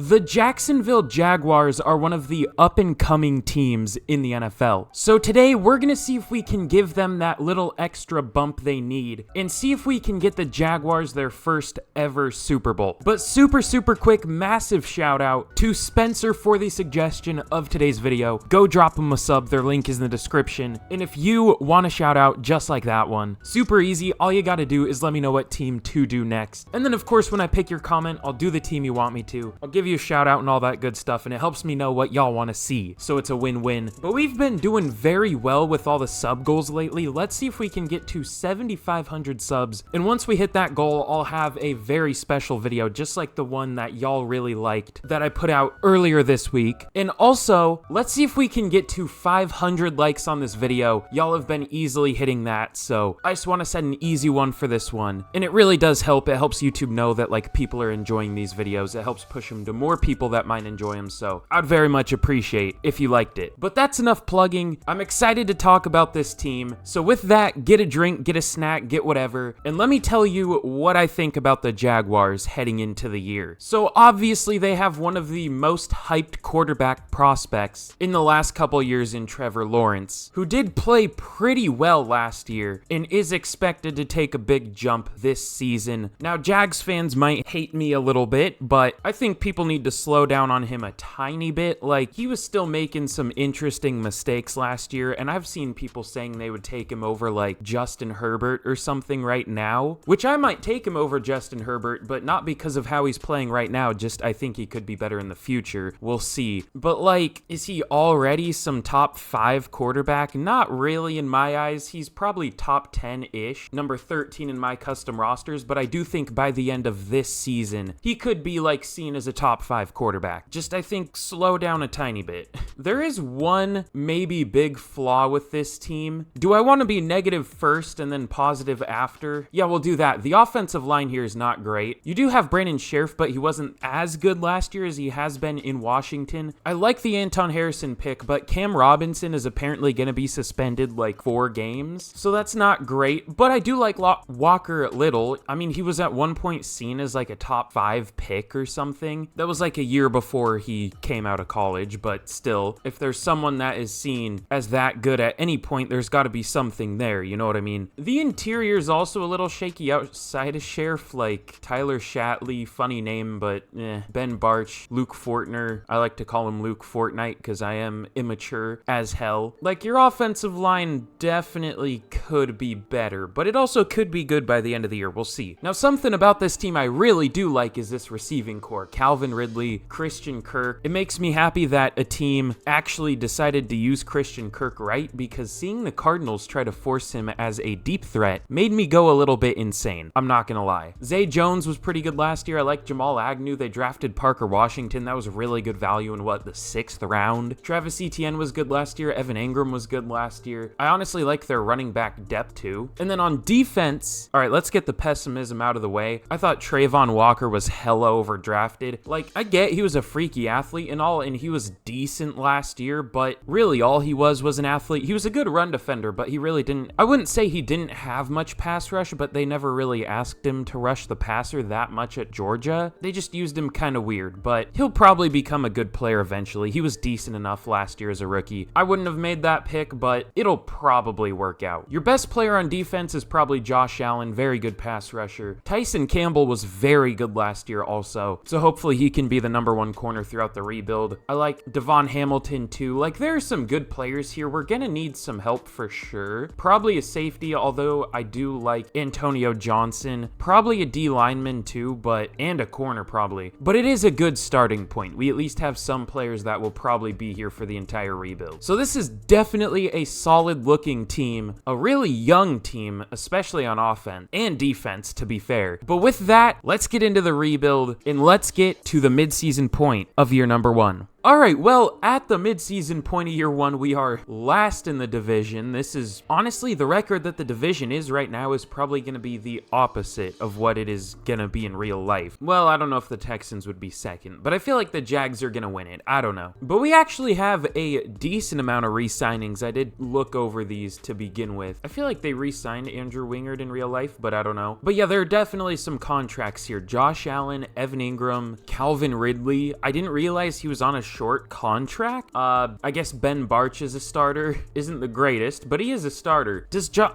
The Jacksonville Jaguars are one of the up-and-coming teams in the NFL. So today, we're going to see if we can give them that little extra bump they need and see if we can get the Jaguars their first ever Super Bowl. But super quick, massive shout out to Spencer for the suggestion of today's video. Go drop him a sub, their link is in the description. And if you want a shout out just like that one, super easy, all you got to do is let me know what team to do next. And then of course, when I pick your comment, I'll do the team you want me to. I'll give you a shout out and all that good stuff, and it helps me know what y'all want to see, so it's a win-win. But we've been doing very well with all the sub goals lately. Let's see if we can get to 7,500 subs, and once we hit that goal, I'll have a very special video just like the one that y'all really liked that I put out earlier this week. And also, let's see if we can get to 500 likes on this video. Y'all have been easily hitting that, so I just want to set an easy one for this one. And it really does help. It helps YouTube know that like people are enjoying these videos. It helps push them to more people that might enjoy them, so I'd very much appreciate if you liked it. But that's enough plugging. I'm excited to talk about this team. So with that, get a drink, get a snack, get whatever, and let me tell you what I think about the Jaguars heading into the year. So obviously they have one of the most hyped quarterback prospects in the last couple years in Trevor Lawrence, who did play pretty well last year and is expected to take a big jump this season. Now, Jags fans might hate me a little bit, but I think people need to slow down on him a tiny bit. Like, he was still making some interesting mistakes last year, and I've seen people saying they would take him over like Justin Herbert or something right now, which I might take him over Justin Herbert, but not because of how he's playing right now, just I think he could be better in the future. We'll see. But like, is he already some top 5 quarterback? Not really in my eyes. He's probably top 10-ish, number 13 in my custom rosters, but I do think by the end of this season, he could be like seen as a top 5 quarterback. Just, I think, slow down a tiny bit. There is one maybe big flaw with this team. Do I want to be negative first and then positive after? Yeah, we'll do that. The offensive line here is not great. You do have Brandon Scherff, but he wasn't as good last year as he has been in Washington. I like the Anton Harrison pick, but Cam Robinson is apparently going to be suspended like 4 games, so that's not great. But I do like Walker Little. I mean, he was at one point seen as like a top 5 pick or something. That was like a year before he came out of college, but still, if there's someone that is seen as that good at any point, there's got to be something there, you know what I mean? The interior is also a little shaky outside of Scherff, like Tyler Shatley, funny name, but Ben Barch, Luke Fortner. I like to call him Luke Fortnite because I am immature as hell. Like, your offensive line definitely could be better, but it also could be good by the end of the year. We'll see. Now, something about this team I really do like is this receiving core. Calvin Ridley, Christian Kirk. It makes me happy that a team actually decided to use Christian Kirk right, because seeing the Cardinals try to force him as a deep threat made me go a little bit insane. I'm not gonna lie. Zay Jones was pretty good last year. I like Jamal Agnew. They drafted Parker Washington. That was really good value in what, the 6th round? Travis Etienne was good last year. Evan Ingram was good last year. I honestly like their running back depth too. And then on defense, all right, let's get the pessimism out of the way. I thought Trayvon Walker was hella overdrafted. Like, I get he was a freaky athlete and all, and he was decent last year, but really all he was an athlete. He was a good run defender, but he really didn't, I wouldn't say he didn't have much pass rush, but they never really asked him to rush the passer that much at Georgia. They just used him kind of weird, but he'll probably become a good player eventually. He was decent enough last year as a rookie. I wouldn't have made that pick, but it'll probably work out. Your best player on defense is probably Josh Allen, very good pass rusher. Tyson Campbell was very good last year also, so hopefully he can be the number 1 corner throughout the rebuild. I like Devon Hamilton too. Like, there are some good players here. We're gonna need some help for sure. Probably a safety, although I do like Antonio Johnson. Probably a D lineman too, and a corner probably. But it is a good starting point. We at least have some players that will probably be here for the entire rebuild. So this is definitely a solid looking team, a really young team, especially on offense and defense, to be fair. But with that, let's get into the rebuild and let's get to the midseason point of year number 1. All right, well, at the midseason point of year one, we are last in the division. This is honestly the record that the division is right now is probably going to be the opposite of what it is going to be in real life. Well, I don't know if the Texans would be second, but I feel like the Jags are going to win it. I don't know. But we actually have a decent amount of re-signings. I did look over these to begin with. I feel like they re-signed Andrew Wingard in real life, but I don't know. But yeah, there are definitely some contracts here. Josh Allen, Evan Ingram, Calvin Ridley. I didn't realize he was on a short contract. I guess Ben Barch is a starter. Isn't the greatest, but he is a starter.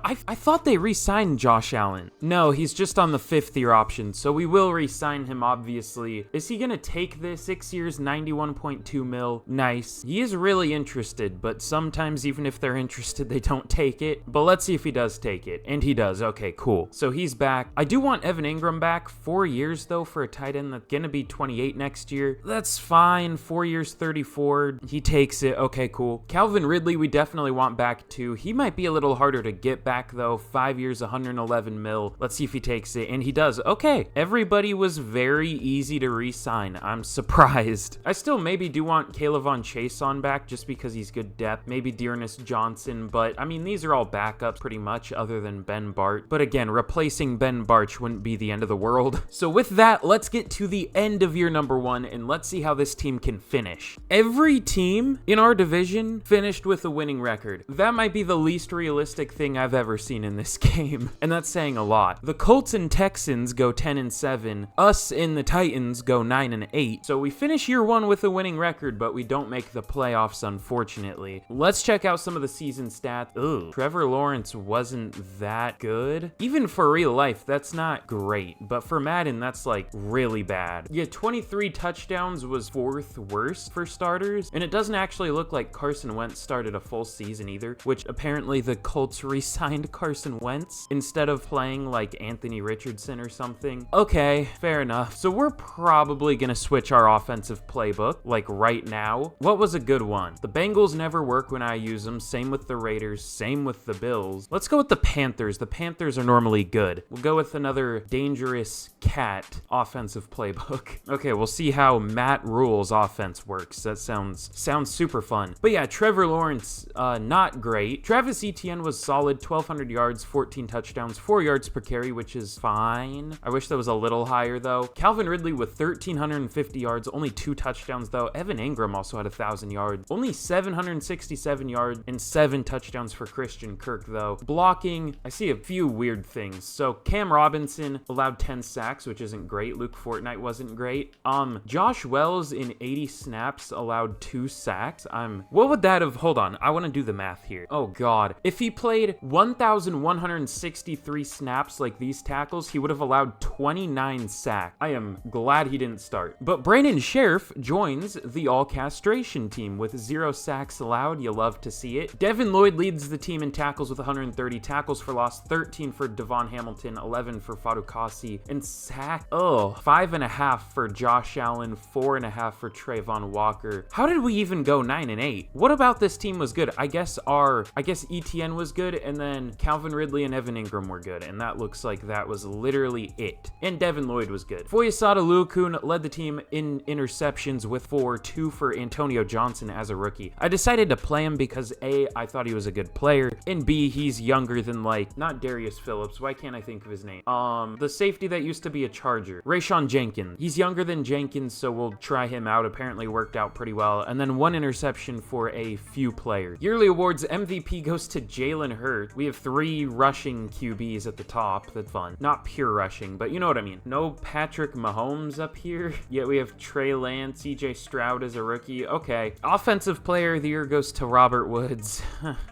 I thought they re-signed Josh Allen. No, he's just on the 5th-year option, so we will re-sign him, obviously. Is he gonna take this? 6 years, 91.2 mil. Nice. He is really interested, but sometimes even if they're interested, they don't take it. But let's see if he does take it. And he does. Okay, cool. So he's back. I do want Evan Ingram back. 4 years, though, for a tight end that's gonna be 28 next year. That's fine. 4 years, 34. He takes it. Okay, cool. Calvin Ridley, we definitely want back too. He might be a little harder to get back though. 5 years, 111 mil. Let's see if he takes it. And he does. Okay. Everybody was very easy to re-sign. I'm surprised. I still maybe do want Caleb Chase on back just because he's good depth. Maybe Dearness Johnson, but I mean, these are all backups pretty much other than Ben Bart. But again, replacing Ben Barch wouldn't be the end of the world. So with that, let's get to the end of year number one and let's see how this team can finish. Every team in our division finished with a winning record. That might be the least realistic thing I've ever seen in this game, and that's saying a lot. The Colts and Texans go 10-7. Us and the Titans go 9-8. So we finish year one with a winning record, but we don't make the playoffs, unfortunately. Let's check out some of the season stats. Ugh, Trevor Lawrence wasn't that good. Even for real life, that's not great, but for Madden, that's like really bad. Yeah, 23 touchdowns was 4th worst for starters, and it doesn't actually look like Carson Wentz started a full season either, which apparently the Colts re-signed Carson Wentz instead of playing like Anthony Richardson or something. Okay, fair enough. So we're probably gonna switch our offensive playbook like right now. What was a good one? The Bengals never work when I use them. Same with the Raiders, same with the Bills. Let's go with the Panthers. The Panthers are normally good. We'll go with another dangerous cat offensive playbook. Okay, we'll see how Matt Rule's offense works. That sounds super fun. But yeah, Trevor Lawrence, not great. Travis Etienne was solid, 1,200 yards, 14 touchdowns, 4 yards per carry, which is fine. I wish that was a little higher though. Calvin Ridley with 1,350 yards, only 2 touchdowns though. Evan Ingram also had 1,000 yards, only 767 yards and 7 touchdowns for Christian Kirk though. Blocking, I see a few weird things. So Cam Robinson allowed 10 sacks, which isn't great. Luke Fortnite wasn't great. Josh Wells in 80 snaps allowed 2 sacks. What would that have, hold on, I want to do the math here. Oh god, if he played 1,163 snaps like these tackles, he would have allowed 29 sacks. I am glad he didn't start. But Brandon Sheriff joins the all castration team with 0 sacks allowed. You love to see it. Devin Lloyd leads the team in tackles with 130 tackles for loss, 13 for Devon Hamilton, 11 for Fadukasi, and sack, 5.5 for Josh Allen, 4.5 for Trayvon Walker. How did we even go 9-8? What about this team was good? I guess ETN was good, and then Calvin Ridley and Evan Ingram were good, and that looks like that was literally it. And Devin Lloyd was good. Foyesade Oluokun led the team in interceptions with 4, 2 for Antonio Johnson as a rookie. I decided to play him because A, I thought he was a good player, and B, he's younger than not Darius Phillips. Why can't I think of his name? The safety that used to be a Charger. Rayshon Jenkins. He's younger than Jenkins, so we'll try him out. Apparently worked out pretty well. And then 1 interception for a few players. Yearly awards, MVP goes to Jalen Hurts. We have 3 rushing QBs at the top. That's fun. Not pure rushing, but you know what I mean. No Patrick Mahomes up here. Yet we have Trey Lance, CJ Stroud as a rookie. Okay. Offensive player of the year goes to Robert Woods.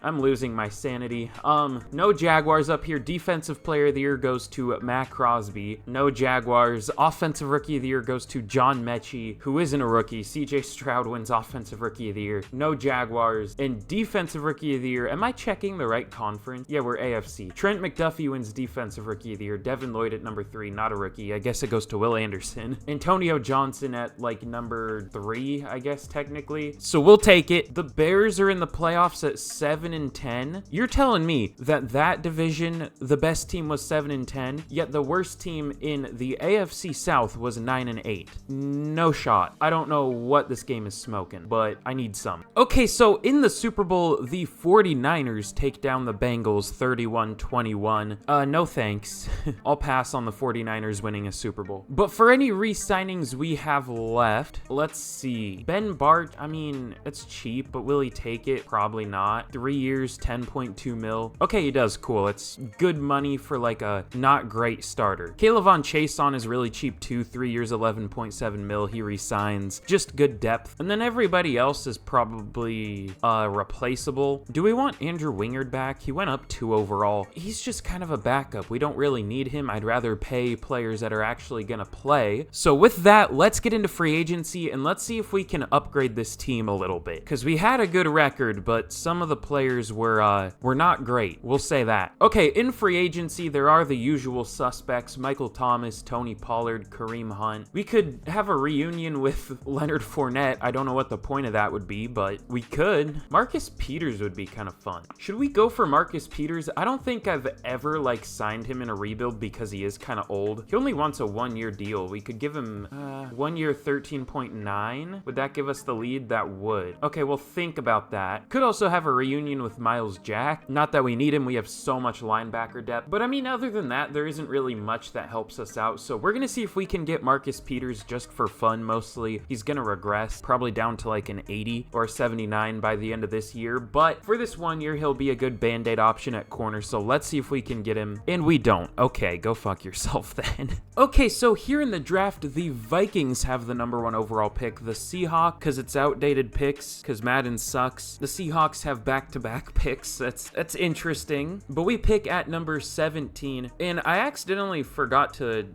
I'm losing my sanity. No Jaguars up here. Defensive player of the year goes to Matt Crosby. No Jaguars. Offensive rookie of the year goes to John Mechie, who isn't a rookie. CJ Stroud wins offensive rookie of the year. No Jaguars. And defensive rookie of the year. Am I checking the right conference? Yeah, we're AFC. Trent McDuffie wins defensive rookie of the year. Devin Lloyd at number 3, not a rookie. I guess it goes to Will Anderson. Antonio Johnson at number 3, I guess technically. So we'll take it. The Bears are in the playoffs at 7-10. You're telling me that division, the best team was 7-10, yet the worst team in the AFC South was 9-8. No shot. I don't know what what this game is smoking, but I need some. Okay, so in the Super Bowl, the 49ers take down the Bengals 31-21. No thanks. I'll pass on the 49ers winning a Super Bowl. But for any re-signings we have left, let's see. Ben Bart, I mean, it's cheap, but will he take it? Probably not. 3 years, 10.2 mil. Okay, he does. Cool. It's good money for like a not great starter. Kayvon Chason is really cheap too. 3 years, 11.7 mil. He resigns. Just good depth. And then everybody else is probably replaceable. Do we want Andrew Wingard back? He went up 2 overall. He's just kind of a backup. We don't really need him. I'd rather pay players that are actually gonna play. So with that, let's get into free agency and let's see if we can upgrade this team a little bit, because we had a good record, but some of the players were not great. We'll say that. Okay, in free agency, there are the usual suspects: Michael Thomas, Tony Pollard, Kareem Hunt. We could have a reunion with Leonard Fournette. I don't know what the point of that would be, but we could. Marcus Peters would be kind of fun. Should we go for Marcus Peters? I don't think I've ever signed him in a rebuild because he is kind of old. He only wants a 1-year deal. We could give him 1 year 13.9. Would that give us the lead? That would. Okay, well, think about that. Could also have a reunion with Miles Jack. Not that we need him. We have so much linebacker depth. But I mean, other than that, there isn't really much that helps us out. So we're going to see if we can get Marcus Peters just for fun mostly. He's going to regress, probably down to like an 80 or 79 by the end of this year. But for this 1 year, he'll be a good band-aid option at corner. So let's see if we can get him. And we don't. Okay, go fuck yourself then. Okay, so here in the draft, the Vikings have the #1 overall pick. The Seahawks, because it's outdated picks, because Madden sucks. The Seahawks have back-to-back picks. That's interesting. But we pick at number 17. And I accidentally forgot to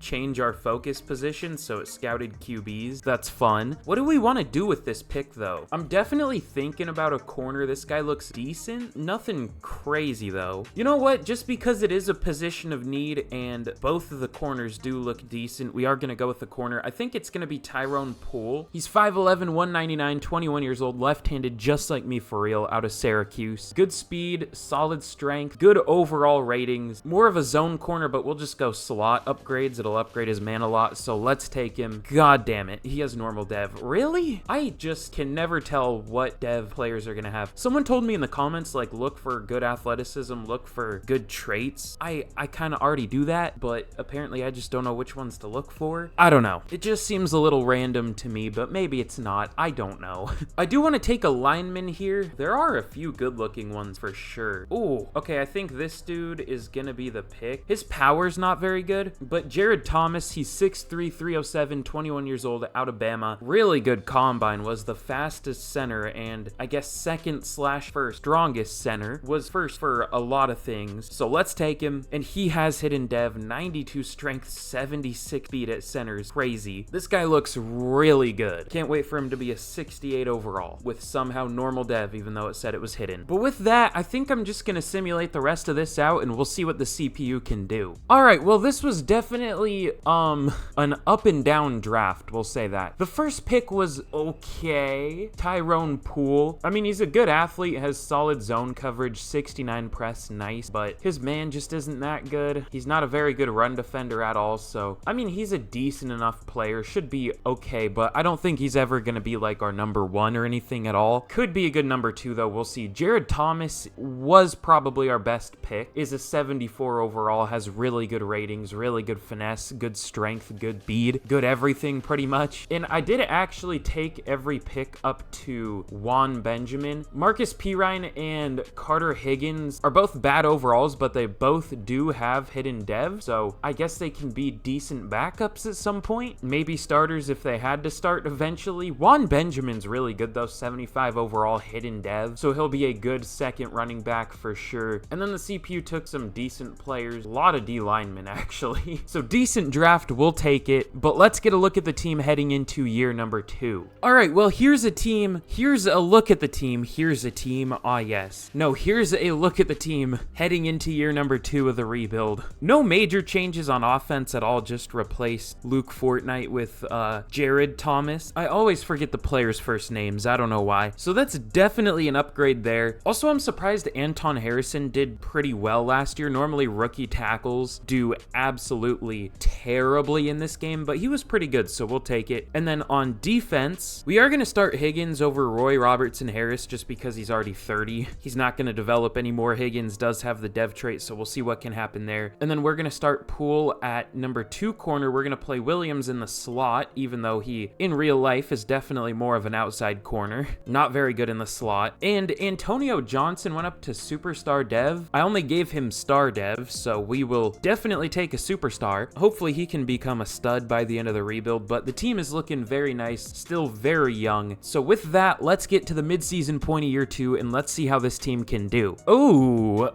change our focus position, so it scouted QBs. That's fun. What do we want to do with this pick, though? I'm definitely thinking about a corner. This guy looks decent. Nothing crazy, though. You know what? Just because it is a position of need and both of the corners do look decent, we are going to go with the corner. I think it's going to be Tyrone Poole. He's 5'11", 199, 21 years old, left-handed, just like me for real, out of Syracuse. Good speed, solid strength, good overall ratings. More of a zone corner, but we'll just go slot upgrades. It'll upgrade his man a lot, so let's take him. God damn it, he has normal dev. Really? I just can never tell what dev players are going to have. Someone told me in the comments, look for good athleticism, look for good traits. I kind of already do that, but apparently I just don't know which ones to look for. I don't know. It just seems a little random to me, but maybe it's not. I don't know. I do want to take a lineman here. There are a few good-looking ones for sure. Ooh, okay, I think this dude is gonna be the pick. His power's not very good, but Jared Thomas, he's 6'3", 307, 21 years old, out of Bama. Really good combine, was the fastest center, and I guess second/first strongest center, was first for a lot of things. So let's take him, and he has hidden dev, 92 strength, 76 speed at centers. Crazy. This guy looks really good. Can't wait for him to be a 68 overall with somehow normal dev, even though it said it was hidden. But with that, I think I'm just gonna simulate the rest of this out and we'll see what the CPU can do. Alright, well, this was definitely an up and down draft, we'll say that. The first pick was okay. Tyrone Poole. I mean, he's a good athlete, has solid zone coverage, 69 press, nice, but his man just isn't that good. He's not a very good run defender at all, so I mean, he's a decent enough player, should be okay, but I don't think he's ever gonna be like our #1 or anything at all. Could be a good #2 though, we'll see. Jared Thomas was probably our best pick, is a 74 overall, has really good ratings, really good finesse, good strength, good speed, good everything pretty much. And I did actually take every pick up to Juan Benjamin. Marcus Pirine and Carter Higgins are both bad overalls, but they both do have hidden dev, so I guess they can be decent backups at some point. Maybe starters if they had to start eventually. Juan Benjamin's really good though, 75 overall, hidden dev, so he'll be a good second running back for sure. And then the CPU took some decent players, a lot of D linemen actually. So decent draft, we'll take it, but let's get a look at the team heading into year #2. All right, well, here's a team, here's a look at the team, here's a team, yes. No, here's a look at the team heading into year #2 of the rebuild. No major changes on offense at all, just replace Luke Fortnite with Jared Thomas. I always forget the players' first names, I don't know why. So that's definitely an upgrade there. Also, I'm surprised Anton Harrison did pretty well last year. Normally rookie tackles do absolutely terribly in this game, but he was pretty good, so we'll take it. And then on defense, we are going to start Higgins over Roy Robertson Harris just because he's already 30. He's not going to develop anymore. Higgins does have the dev trait, so we'll see what can happen there. And then we're going to start Poole at number 2 corner. We're going to play Williams in the slot, even though he, in real life, is definitely more of an outside corner. Not very good in the slot. And Antonio Johnson went up to superstar dev. I only gave him star dev, so we will definitely take a superstar. Hopefully he can become a stud by the end of the rebuild, but the team is looking very nice, still very young. So with that, let's get to the midseason point of year 2 and let's see how this team can do. Oh,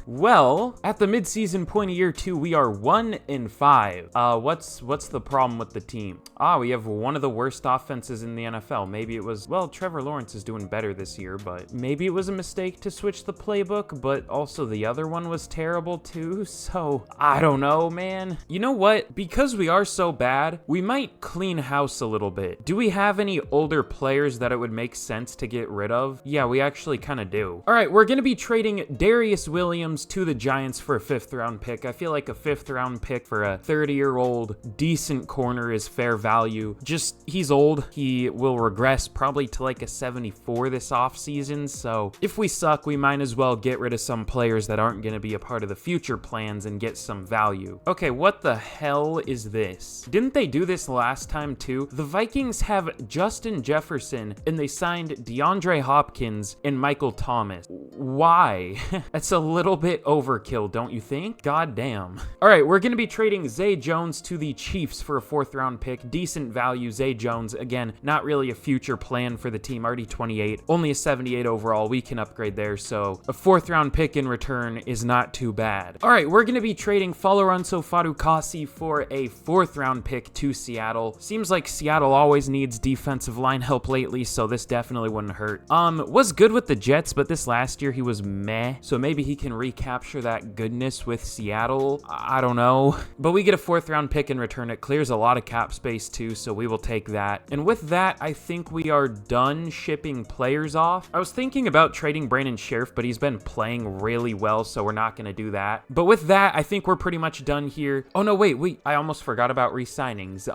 well, at the midseason point of year 2, we are 1-5. What's the problem with the team? We have one of the worst offenses in the NFL. Maybe it was, well, Trevor Lawrence is doing better this year, but maybe it was a mistake to switch the playbook, but also the other one was terrible too, so I don't know, man. You know what? Because we are so bad, we might clean house a little bit. Do we have any older players that it would make sense to get rid of? Yeah, we actually kind of do. All right, we're going to be trading Darius Williams to the Giants for a 5th round pick. I feel like a 5th round pick for a 30-year-old decent corner is fair value. Just, he's old. He will regress probably to like a 74 this offseason, so if we suck, we might as well get rid of some players that aren't going to be a part of the future plans and get some value. Okay, what the hell is this? Didn't they do this last time too? The Vikings have Justin Jefferson and they signed DeAndre Hopkins and Michael Thomas. Why? That's a little bit overkill, don't you think? God damn. All right, we're going to be trading Zay Jones to the Chiefs for a 4th round pick. Decent value. Zay Jones, again, not really a future plan for the team. Already 28, only a 78 overall. We can upgrade there, so a 4th round pick in return is not too bad. All right, we're going to be trading Faloranso Fadukasi for a 4th round pick to Seattle. Seems like Seattle always needs defensive line help lately, so this definitely wouldn't hurt. Was good with the Jets, but this last year he was meh, so maybe he can recapture that goodness with Seattle. I don't know, but we get a 4th round pick in return. It clears a lot of cap space too, so we will take that. And with that, I think we are done shipping players off. I was thinking about trading Brandon Sheriff, but he's been playing really well, so we're not going to do that. But with that, I think we're pretty much done here. Oh no, wait, I almost forgot about re-signings.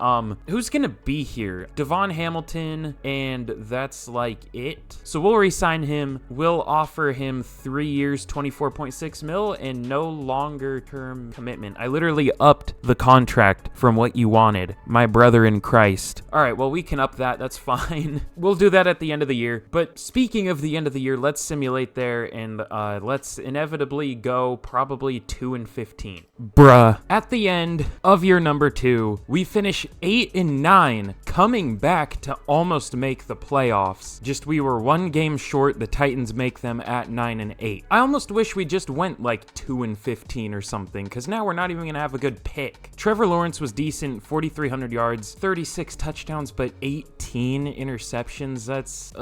Who's going to be here? Devon Hamilton, and that's like it. So we'll re-sign him. We'll offer him 3 years, 24.6 mil, and no longer term commitment. I literally upped the contract from what you wanted, my brother in Christ. All right, well, we can up that. That's fine. We'll do that at the end of the year. But speaking of the end of the year, let's simulate there, and let's inevitably go probably 2-15. Bruh. At the end of year number 2, we finish 8-9, coming back to almost make the playoffs. Just we were 1 game short. The Titans make them at 9-8. I almost wish we just went like 2-15 or something, because now we're not even going to have a good pick. Trevor Lawrence was decent, 4,300 yards, 36 touchdowns, but 18 interceptions. That's,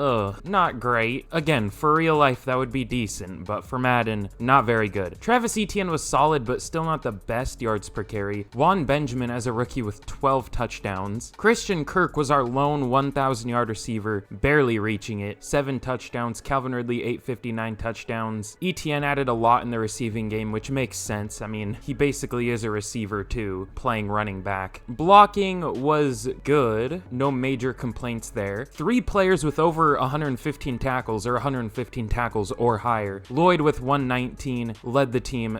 not great. Again, for real life, that would be decent, but for Madden, not very good. Travis Etienne was solid, but still not the best yards per carry. Juan Benjamin as a rookie with 12 touchdowns. Christian Kirk was our lone 1,000-yard receiver, barely reaching it. 7 touchdowns. Calvin Ridley, 859 touchdowns. Etienne added a lot in the receiving game, which makes sense. I mean, he basically is a receiver too, playing running back. Blocking was good. No major complaints there. 3 players with over 115 tackles or 115 tackles or higher. Lloyd with 119 led the team.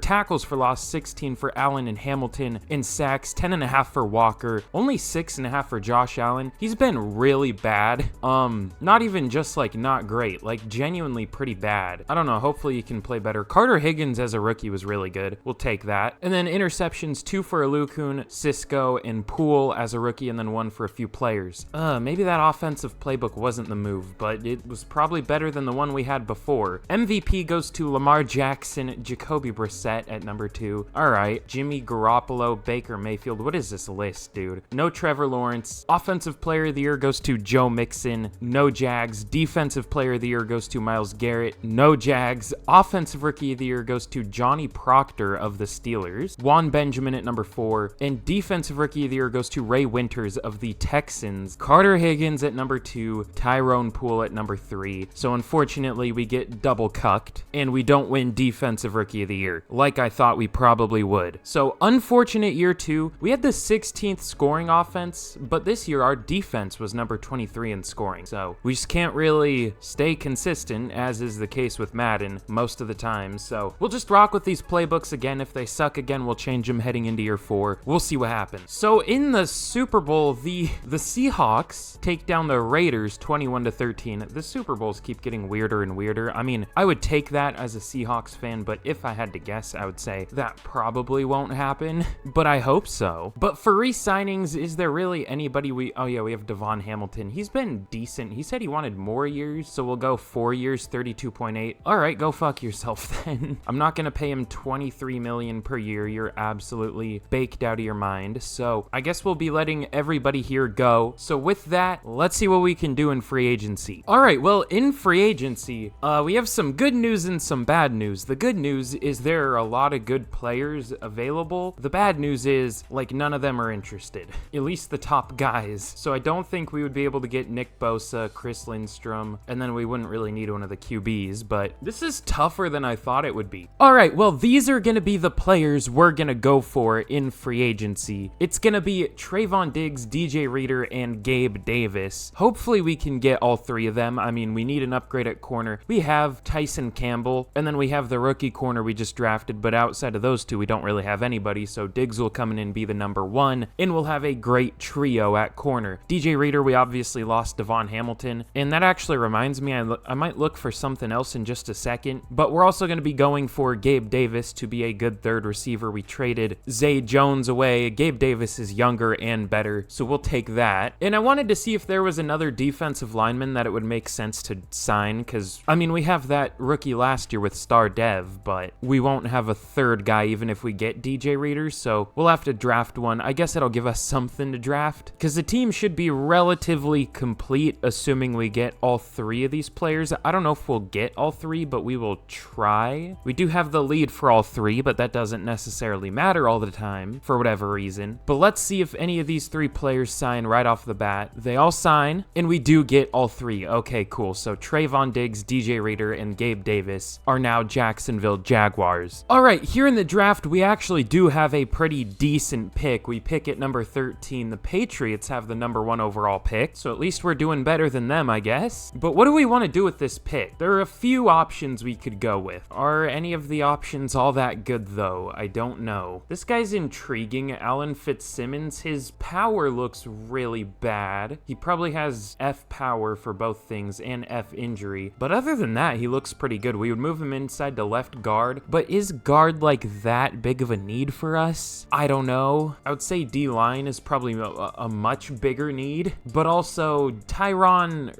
Tackles for loss, 16 for Allen and Hamilton, and sacks, 10.5 for Walker. Only 6.5 for Josh Allen. He's been really bad. Not even just like not great, like genuinely pretty bad. I don't know. Hopefully he can play better. Carter Higgins as a rookie was really good. We'll take that. And then interceptions, 2 for Alukun, Cisco, and Poole as a rookie, and then 1 for a few players. Maybe that offensive playbook wasn't the move, but it was probably better than the one we had before. MVP goes to Lamar Jackson, Jacoby Brissett at number 2. All right, Jimmy Garoppolo, Baker Mayfield. What is this list, dude? No Trevor Lawrence. Offensive player of the year goes to Joe Mixon. No Jags. Defensive player of the year goes to Myles Garrett. Merritt, no Jags. Offensive Rookie of the Year goes to Johnny Proctor of the Steelers. Juan Benjamin at number 4. And Defensive Rookie of the Year goes to Ray Winters of the Texans. Carter Higgins at number 2. Tyrone Poole at number 3. So unfortunately, we get double cucked, and we don't win Defensive Rookie of the Year, like I thought we probably would. So unfortunate year 2. We had the 16th scoring offense, but this year our defense was number 23 in scoring. So we just can't really stay consistent, as is the case with Madden most of the time. So we'll just rock with these playbooks again. If they suck again, we'll change them heading into year 4. We'll see what happens. So in the Super Bowl, the Seahawks take down the Raiders 21-13. The Super Bowls keep getting weirder and weirder. I mean, I would take that as a Seahawks fan, but if I had to guess, I would say that probably won't happen, but I hope so. But for re-signings, is there really anybody oh yeah, we have Devon Hamilton. He's been decent. He said he wanted more years, so we'll go 4 years, 32.8. All right, go fuck yourself then. I'm not gonna pay him $23 million per year. You're absolutely baked out of your mind. So I guess we'll be letting everybody here go. So with that, let's see what we can do in free agency. All right, well, in free agency, we have some good news and some bad news. The good news is there are a lot of good players available. The bad news is, like, none of them are interested, at least the top guys. So I don't think we would be able to get Nick Bosa, Chris Lindstrom, and then we wouldn't really need one of the QBs, but this is tougher than I thought it would be. All right, well, these are going to be the players we're going to go for in free agency. It's going to be Trayvon Diggs, DJ Reader, and Gabe Davis. Hopefully we can get all 3 of them. I mean, we need an upgrade at corner. We have Tyson Campbell, and then we have the rookie corner we just drafted, but outside of those 2, we don't really have anybody, so Diggs will come in and be the number 1, and we'll have a great trio at corner. DJ Reader, we obviously lost Devon Hamilton, and that actually reminds me, I might look for something else in just a second, but we're also going to be going for Gabe Davis to be a good third receiver. We traded Zay Jones away. Gabe Davis is younger and better, so we'll take that. And I wanted to see if there was another defensive lineman that it would make sense to sign, because, I mean, we have that rookie last year with Star Dev, but we won't have a third guy even if we get DJ Reader, so we'll have to draft one. I guess it'll give us something to draft, because the team should be relatively complete, assuming we get all 3 of these players. I don't know if we'll get all 3, but we will try. We do have the lead for all 3, but that doesn't necessarily matter all the time, for whatever reason. But let's see if any of these 3 players sign right off the bat. They all sign, and we do get all 3. Okay, cool. So Trayvon Diggs, DJ Reader, and Gabe Davis are now Jacksonville Jaguars. All right, here in the draft, we actually do have a pretty decent pick. We pick at number 13. The Patriots have the number 1 overall pick, so at least we're doing better than them, I guess. But what do we want to do with this pick? There are a few options we could go with. Are any of the options all that good, though? I don't know. This guy's intriguing. Alan Fitzsimmons, his power looks really bad. He probably has F power for both things and F injury, but other than that, he looks pretty good. We would move him inside to left guard, but is guard like that big of a need for us? I don't know. I would say D-line is probably a much bigger need, but also Tyron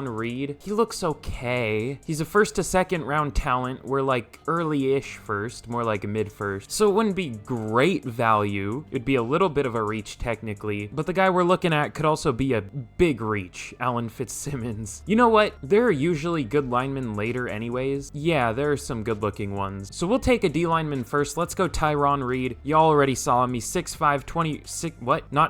Reed, he looks okay. He's a first to second round talent. We're like early-ish first, more like a mid-first, so it wouldn't be great value. It'd be a little bit of a reach technically, but the guy we're looking at could also be a big reach, Alan Fitzsimmons. You know what? There are usually good linemen later anyways. Yeah, there are some good-looking ones. So we'll take a D lineman first. Let's go Tyron Reed. Y'all already saw him. He's 6'5",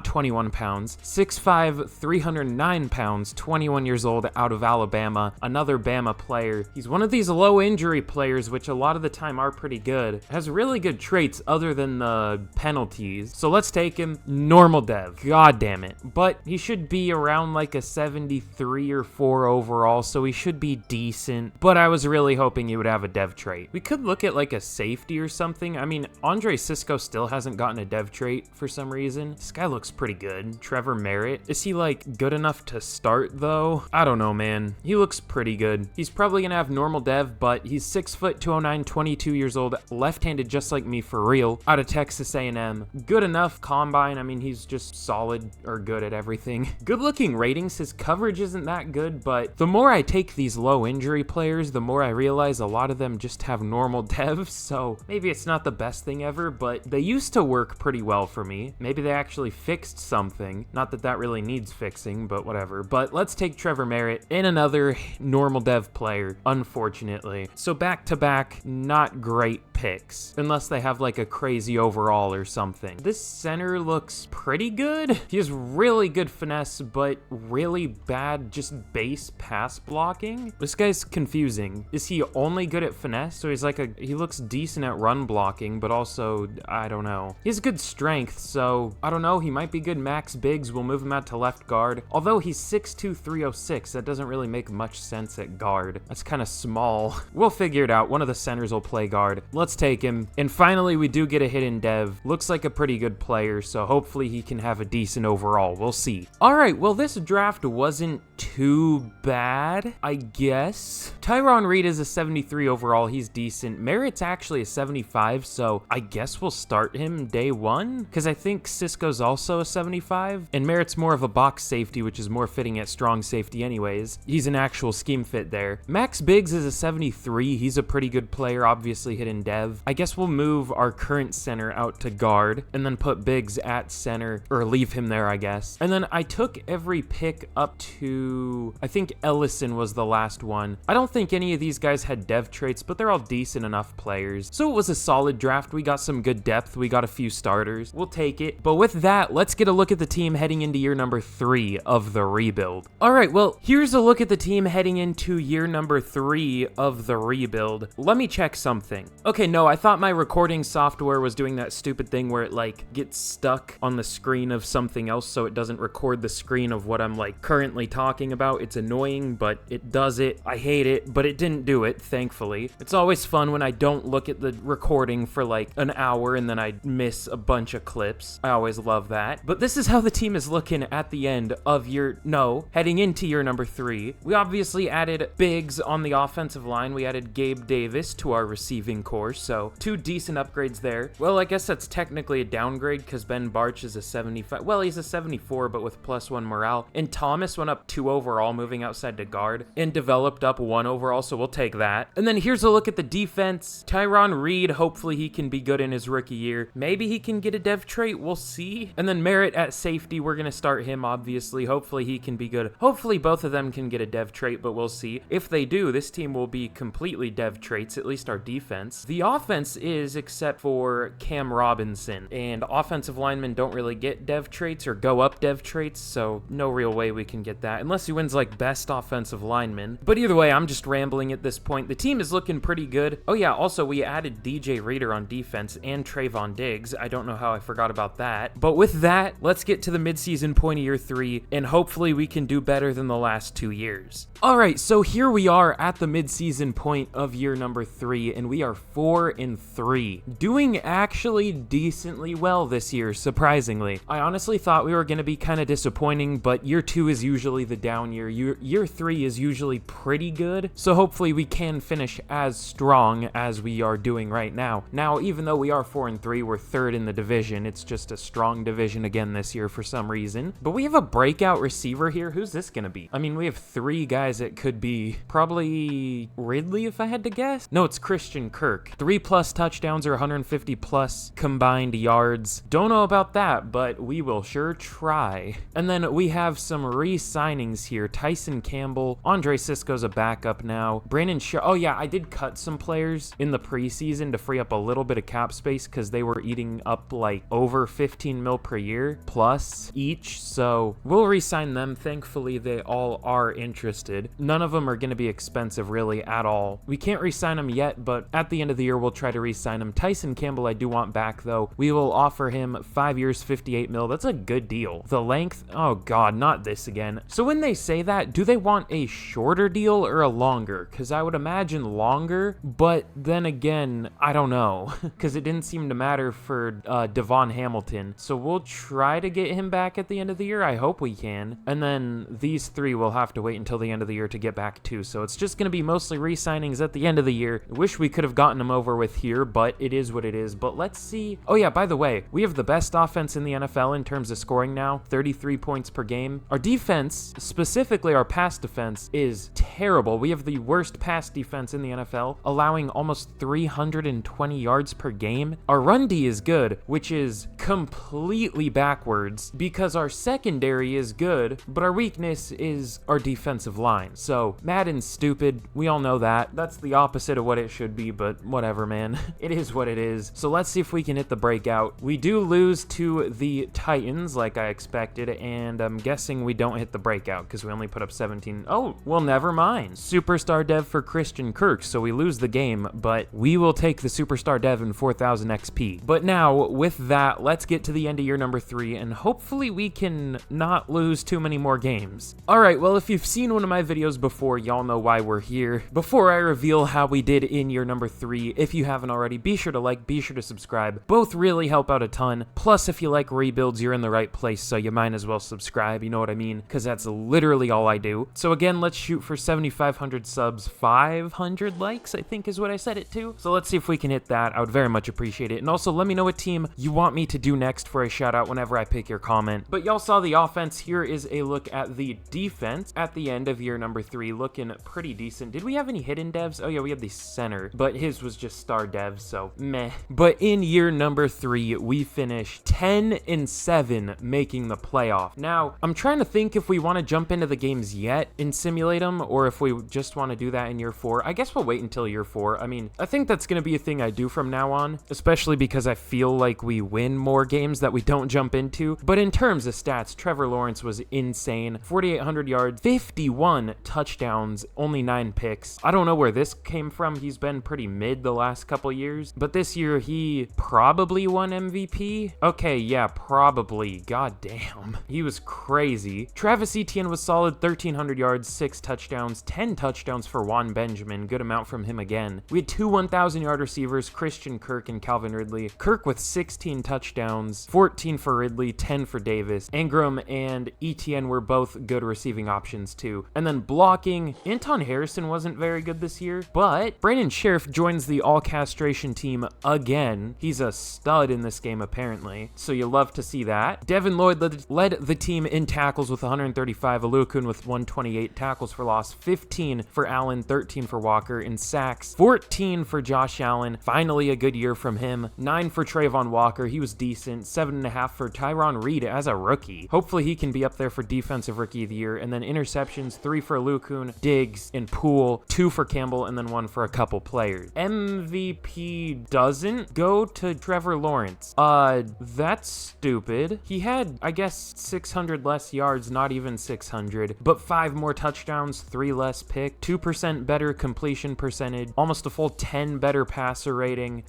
21 pounds. 6'5", 309 pounds, 21 years old, out of Alabama. Another Bama player. He's one of these low injury players, which a lot of the time are pretty good. Has really good traits other than the penalties. So let's take him. Normal dev. God damn it. But he should be around like a 73 or 4 overall, so he should be decent. But I was really hoping he would have a dev trait. We could look at like a safety or something. I mean, Andre Cisco still hasn't gotten a dev trait for some reason. This guy looks pretty good. Trevor Merritt. Is he like good enough to start though? I don't know, man. He looks pretty good. He's probably gonna have normal dev, but he's 6 foot 209, 22 years old, left-handed just like me for real, out of Texas A&M. Good enough combine. I mean, he's just solid or good at everything. Good looking ratings. His coverage isn't that good, but the more I take these low injury players, the more I realize a lot of them just have normal devs, so maybe it's not the best thing ever, but they used to work pretty well for me. Maybe they actually fixed something. Not that that really needs fixing, but whatever. But let's take Trevor Merritt in another normal normal dev player, unfortunately. So back-to-back, not great picks, unless they have like a crazy overall or something. This center looks pretty good. He has really good finesse, but really bad just base pass blocking. This guy's confusing. Is he only good at finesse? So he looks decent at run blocking, but also, I don't know. He has good strength, so I don't know. He might be good max bigs. We'll move him out to left guard. Although he's 6'2", 306, that doesn't really make much sense at guard. That's kind of small. We'll figure it out. One of the centers will play guard. Let's take him. And finally, we do get a hit in dev. Looks like a pretty good player, so hopefully he can have a decent overall. We'll see. All right, well, this draft wasn't too bad, I guess. Tyron Reed is a 73 overall. He's decent. Merritt's actually a 75, so I guess we'll start him day one, because I think Cisco's also a 75, and Merritt's more of a box safety, which is more fitting at strong safety anyways. He's an actual scheme fit there. Max Biggs is a 73. He's a pretty good player, obviously hit in dev. I guess we'll move our current center out to guard, and then put Biggs at center, or leave him there, I guess. And then I took every pick up to, I think Ellison was the last one. I don't think any of these guys had dev traits, but they're all decent enough players. So it was a solid draft. We got some good depth. We got a few starters. We'll take it. But with that, let's get a look at the team heading into year number 3 of the rebuild. All right, well, here's a look at the team heading into year number 3 of the rebuild. Let me check something. Okay, no, I thought my recording software was doing that stupid thing where it like gets stuck on the screen of something else, so it doesn't record the screen of what I'm like currently talking about. It's annoying, but it does it. I hate it, but it didn't do it, thankfully. It's always fun when I don't look at the recording for like an hour and then I miss a bunch of clips. I always love that. But this is how the team is looking at the end of heading into year number 3. We obviously added Biggs on the offensive line. We added Gabe Davis to our receiving core, so 2 decent upgrades there. Well, I guess that's technically a downgrade because Ben Barch is a 75. Well, he's a 74, but with +1 morale. And Thomas went up 2 overall, moving outside to guard, and developed up 1 overall, so we'll take that. And then here's a look at the defense. Tyron Reed, hopefully he can be good in his rookie year. Maybe he can get a dev trait, we'll see. And then Merritt at safety, we're gonna start him, obviously. Hopefully he can be good. Hopefully both of them can get a dev trait, but we'll see. If they do, this team will be completely dev traits, at least our defense. The offense is, except for Cam Robinson, and offensive linemen don't really get dev traits or go up dev traits, so no real way we can get that, unless he wins like best offensive lineman. But either way, I'm just rambling at this point. The team is looking pretty good. Oh yeah, also we added DJ Reader on defense and Trayvon Diggs. I don't know how I forgot about that. But with that, let's get to the midseason point of year 3, and hopefully we can do better than the last 2 years. All right, so here we are at the midseason point of year number 3, and we are 4-3, doing actually decently well this year, surprisingly. I honestly thought we were going to be kind of disappointing, but year 2 is usually the down year. Year 3 is usually pretty good, so hopefully we can finish as strong as we are doing right now. Now, even though we are 4-3, we're 3rd in the division. It's just a strong division again this year for some reason. But we have a breakout receiver here. Who's this going to be? I mean, we have 3 guys it could be. Probably Ridley, if I had to guess. No, it's Christian Kirk. 3+ touchdowns or 150+ combined yards. Don't know about that, but we will sure try. And then we have some re-signings here. Tyson Campbell. Andre Cisco's a backup now. Brandon Shaw. Oh yeah, I did cut some players in the preseason to free up a little bit of cap space because they were eating up like over 15 mil per year plus each. So we'll re-sign them. Thankfully, they all are interested. None of them are going to be expensive really at all. We can't re-sign them yet, but at the end of the year, we'll try to re-sign him. Tyson Campbell, I do want back though. We will offer him 5 years, 58 mil. That's a good deal. The length, oh God, not this again. So when they say that, do they want a shorter deal or a longer? Because I would imagine longer, but then again, I don't know, because it didn't seem to matter for Devon Hamilton. So we'll try to get him back at the end of the year. I hope we can. And then these 3 will have to wait until the end of the year to get back too. So it's just going to be mostly re-signings at the end of the year. I wish we could have gotten them over with here, but it is what it is. But let's see. Oh yeah, by the way, we have the best offense in the NFL in terms of scoring now, 33 points per game. Our defense, specifically our pass defense, is terrible. We have the worst pass defense in the NFL, allowing almost 320 yards per game. Our run D is good, which is completely backwards because our secondary is good, but our weakness is our defensive line. So Madden's stupid. We all know that. That's the opposite of what it should be, but whatever, man. It is what it is. So let's see if we can hit the breakout. We do lose to the Titans like I expected, and I'm guessing we don't hit the breakout because we only put up 17. Oh, well, never mind. Superstar dev for Christian Kirk, so we lose the game, but we will take the superstar dev in 4,000 XP. But now, with that, let's get to the end of year number 3, and hopefully we can not lose too many more games. Alright, well, if you've seen one of my videos before, y'all know why we're here. Before I reveal how we did in year number 3, if you haven't already, be sure to like, be sure to subscribe. Both really help out a ton. Plus, if you like rebuilds, you're in the right place, so you might as well subscribe, you know what I mean? Because that's literally all I do. So again, let's shoot for 7,500 subs, 500 likes, I think is what I set it to. So let's see if we can hit that. I would very much appreciate it. And also, let me know what team you want me to do next for a shout out whenever I pick your comment. But y'all saw the offense. Here is a look at the defense at the end of year number 3, looking pretty decent. Did we have any hidden devs? Oh yeah, we had the center, but his was just star devs, so meh. But in year number 3, we finished 10-7, making the playoff. Now, I'm trying to think if we want to jump into the games yet and simulate them, or if we just want to do that in year 4. I guess we'll wait until year 4. I mean, I think that's going to be a thing I do from now on, especially because I feel like we win more games that we don't jump into. But in terms of stats, Trevor Lawrence was insane. 4,800 yards, 51 touchdowns, only 9 picks. I don't know where this came from. He's been pretty mid the last couple years, but this year he probably won MVP. Okay, yeah, probably. God damn. He was crazy. Travis Etienne was solid, 1,300 yards, 6 touchdowns, 10 touchdowns for Juan Benjamin. Good amount from him again. We had 2 1,000-yard receivers, Christian Kirk and Calvin Ridley. Kirk with 16 touchdowns, 14 for Ridley, 10 for Davis. Ingram and Etienne were both good receiving options too. And then blocking, Anton Harrison wasn't very good this year, but Brandon Sheriff joins the all-castration team again. He's a stud in this game apparently, so you love to see that. Devin Lloyd led the team in tackles with 135, Aluakun with 128, tackles for loss 15 for Allen, 13 for Walker, and sacks 14 for Josh Allen. Finally a good year from him. 9 for Trayvon Walker, he was decent. 7.5 for Tyron Reed as a rookie. Hopefully he can be up there for defensive rookie of the year. And then interceptions, 3 for Aluakun, Diggs, and Poole, 2 for Campbell, and then 1 for a couple players. MVP doesn't go to Trevor Lawrence. That's stupid. He had, I guess, 600 less yards, not even 600, but 5 more touchdowns, 3 less pick, 2% better completion percentage, almost a full 10 better passer rating.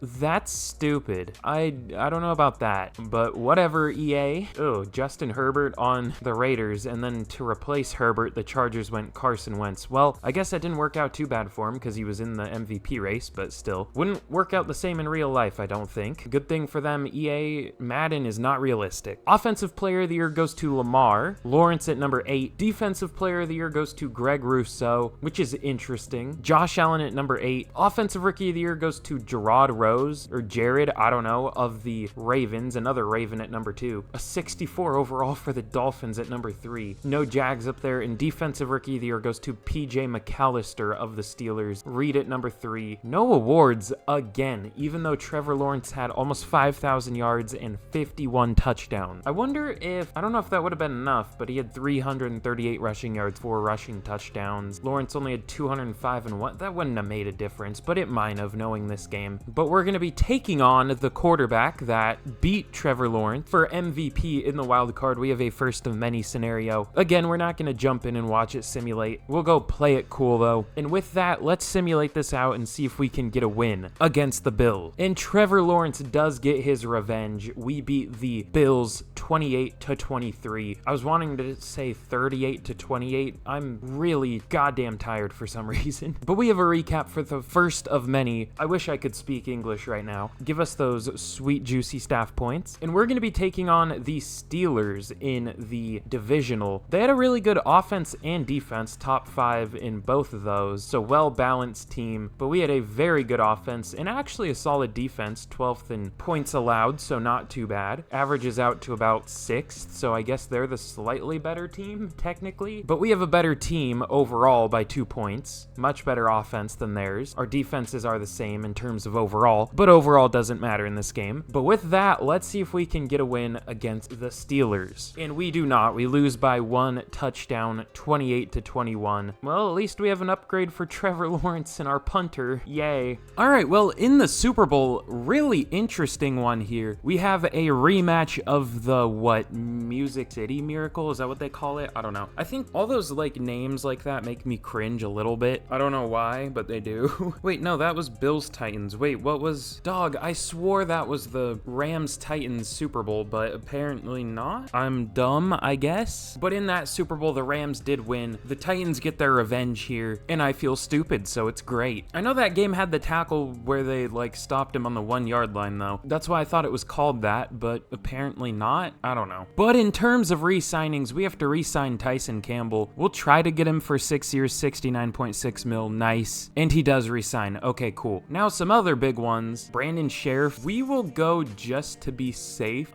That's stupid. I don't know about that, but whatever, EA. Oh, Justin Herbert on the Raiders, and then to replace Herbert, the Chargers went Carson Wentz. Well, I guess that didn't work out too bad for him because he was in the MVP race, but still. Wouldn't work out the same in real life, I don't think. Good thing for them, EA, Madden is not realistic. Offensive Player of the Year goes to Lamar. Lawrence at number 8. Defensive Player of the Year goes to Greg Rousseau, which is interesting. Josh Allen at number 8. Offensive Rookie of the Year goes to Gerard Rose, or Jared, I don't know, of the Ravens, another Raven at number 2. A 64 overall for the Dolphins at number 3. No Jags up there, and Defensive Rookie of the Year goes to PJ McAllister of the Steelers. Reed at number 3. No awards again, even though Trevor Lawrence had almost 5,000 yards and 51 touchdowns. I wonder if, I don't know if that would have been enough, but he had 338 rushing yards, 4 rushing touchdowns. Lawrence only had 205 and 1. That wouldn't have made a difference, but it might have, knowing this game. But we're going to be taking on the quarterback that beat Trevor Lawrence for MVP in the wild card. We have a first of many scenario. Again, we're not going to jump in and watch it simulate. We'll go play it cool though. And with that, let's simulate this out and see if we can get a win against the Bills. And Trevor Lawrence does get his revenge. We beat the Bills 28-23. I was wanting to say 38-28. I'm really goddamn tired for some reason. But we have a recap for the first of many. I wish I could speak English right now. Give us those sweet, juicy staff points. And we're going to be taking on the Steelers in the divisional. They had a really good offense and defense, top 5 in both of those. So well-balanced team. But we had a very good offense and actually a solid defense, 12th in points allowed, so not too bad. Averages out to about 6th, so I guess they're the slightly better team, technically. But we have a better team overall by 2 points. Much better offense than theirs. Our defenses are the same in terms of overall, but overall doesn't matter in this game. But with that, let's see if we can get a win against the Steelers. And we do not. We lose by 1 touchdown, 28-21. Well, at least we have an upgrade for Trevor Lawrence and our punter. Yay. All right, well, in the Super Bowl, really interesting one here. We have a rematch of the, Music City Miracle? Is that what they call it? I don't know. I think all those, names like that make me cringe a little bit. I don't know why, but they do. Wait, no, that was Bills Titans. Wait, what was... Dog, I swore that was the Rams Titans Super Bowl, but apparently not. I'm dumb, I guess. But in that Super Bowl, the Rams did win. The Titans get their revenge here, and I feel stupid, so it's great. I know that game had the tackle where they, stopped him on the 1-yard line, though. That's why I thought it was called that, but apparently not. I don't know. But in terms of re-signings, we have to re-sign Tyson Campbell. We'll try to get him for 6 years, 69.6 mil. Nice. And he does re-sign. Okay, cool. Now some other big ones. Brandon Sheriff. We will go just to be safe.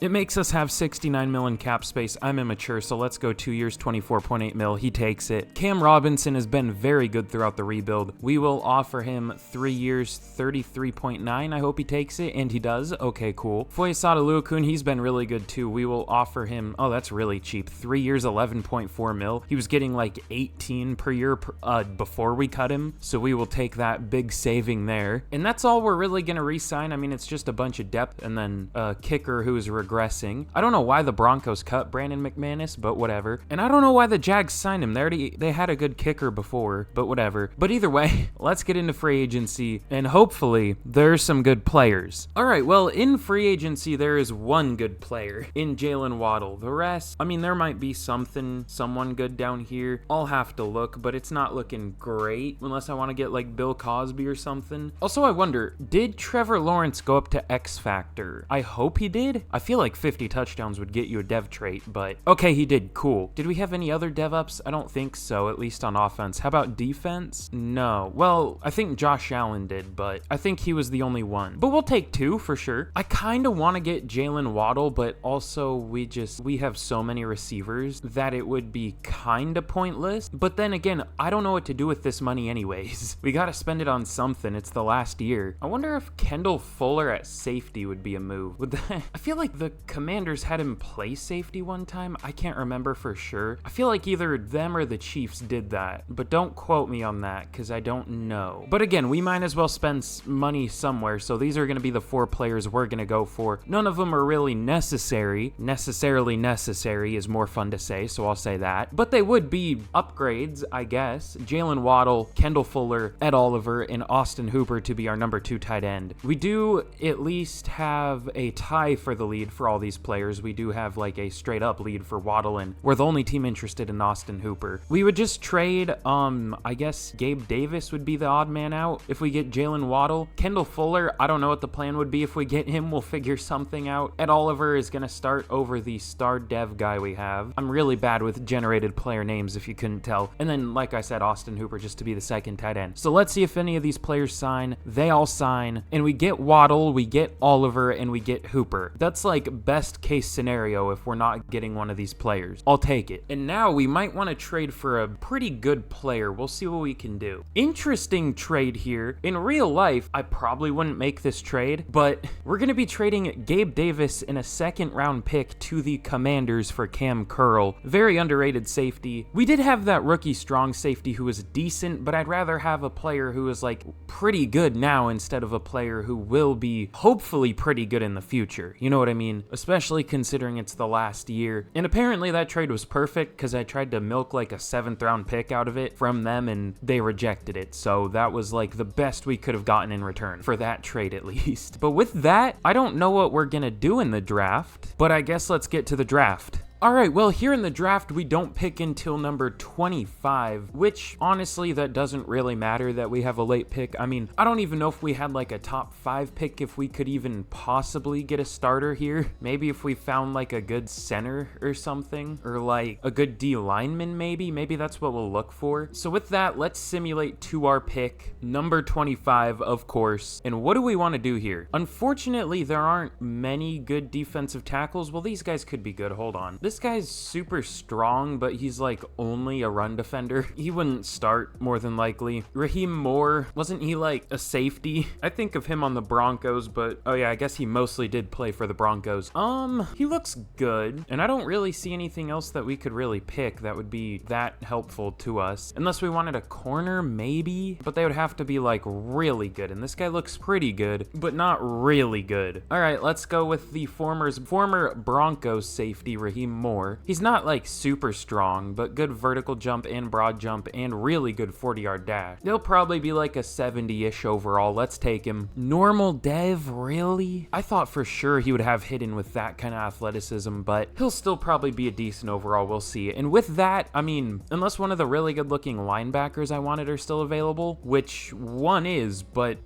It makes us have 69 mil in cap space. I'm immature, so let's go 2 years, 24.8 mil. He takes it. Cam Robinson has been very good throughout the rebuild. We will offer him 3 years, 33.9. I hope he takes it, and he does. Okay, cool. Foyesade Luakun, he's been really good too. We will offer him, oh, that's really cheap. 3 years, 11.4 mil. He was getting 18 per year before we cut him, so we will take that big saving there. And that's all we're really going to re-sign. I mean, it's just a bunch of depth and then a kicker who is regressing. I don't know why the Broncos cut Brandon McManus, but whatever. And I don't know why the Jags signed him. They had a good kicker before, but whatever. But either way, let's get into free agency, and hopefully there's some good players. All right, well, in free agency, there is one good player in Jalen Waddle. The rest, I mean, there might be someone good down here. I'll have to look, but it's not looking great unless I want to get Bill Cosby or something. Also, I wonder, did Trevor Lawrence go up to X Factor? I hope he did. I feel like 50 touchdowns would get you a dev trait, but okay, he did. Cool. Did we have any other dev ups? I don't think so, at least on offense. How about defense? No. Well, I think Josh Allen did, but I think he was the only one. But we'll take 2 for sure. I kind of want to get Jalen Waddle, but also we have so many receivers that it would be kind of pointless. But then again, I don't know what to do with this money anyways. We got to spend it on something. It's the last year. I wonder if Kendall Fuller at safety would be a move. Would that? I feel like the Commanders had him play safety one time. I can't remember for sure. I feel like either them or the Chiefs did that, but don't quote me on that because I don't know. But again, we might as well spend money somewhere, so these are going to be the 4 players we're going to go for. None of them are really necessarily necessary is more fun to say, so I'll say that. But they would be upgrades, I guess. Jalen Waddle, Kendall Fuller, Ed Oliver, and Austin Hooper to be our number 2 tight end. We do at least have a tie for the lead for all these players. We do have a straight up lead for Waddle, and we're the only team interested in Austin Hooper. We would just trade, I guess Gabe Davis would be the odd man out if we get Jalen Waddle. Kendall Fuller, I don't know what the plan would be if we get him. We'll figure something out. Ed Oliver is going to start over the star dev guy we have. I'm really bad with generated player names if you couldn't tell. And then, like I said, Austin Hooper just to be the 2nd tight end. So let's see if any of these players sign. They all sign. And we get Waddle, we get Oliver, and we get Hooper. That's best case scenario if we're not getting one of these players. I'll take it. And now we might want to trade for a pretty good player. We'll see what we can do. Interesting trade here. In real life, I probably wouldn't make this trade, but we're going to be trading Gabe Davis in a 2nd round pick to the Commanders for Cam Curl. Very underrated safety. We did have that rookie strong safety who was decent, but I'd rather have a player who is pretty good now instead of a player who will be hopefully pretty good in the future. You know what I mean? Especially considering it's the last year. And apparently that trade was perfect because I tried to milk a 7th round pick out of it from them and they rejected it. So that was the best we could have gotten in return for that trade at least. But with that, I don't know what we're gonna do in the draft. draft, but I guess let's get to the draft. Alright, well, here in the draft, we don't pick until number 25, which, honestly, that doesn't really matter that we have a late pick. I mean, I don't even know if we had, like, a top 5 pick, if we could even possibly get a starter here. Maybe if we found, like, a good center or something, or, like, a good D lineman, maybe. Maybe that's what we'll look for. So with that, let's simulate to our pick, number 25, of course. And what do we want to do here? Unfortunately, there aren't many good defensive tackles. Well, these guys could be good. Hold on. This guy's super strong, but he's like only a run defender. He wouldn't start more than likely. Raheem Moore, wasn't he like a safety? I think of him on the Broncos, but oh yeah, I guess he mostly did play for the Broncos. He looks good, and I don't really see anything else that we could really pick that would be that helpful to us. Unless we wanted a corner, maybe, but they would have to be like really good, and this guy looks pretty good, but not really good. All right, let's go with the former Broncos safety, Raheem Moore. He's not like super strong, but good vertical jump and broad jump and really good 40-yard dash. He'll probably be like a 70-ish overall. Let's take him. Normal dev, really? I thought for sure he would have hidden with that kind of athleticism, but he'll still probably be a decent overall. We'll see. And with that, I mean, unless one of the really good looking linebackers I wanted are still available, which one is, but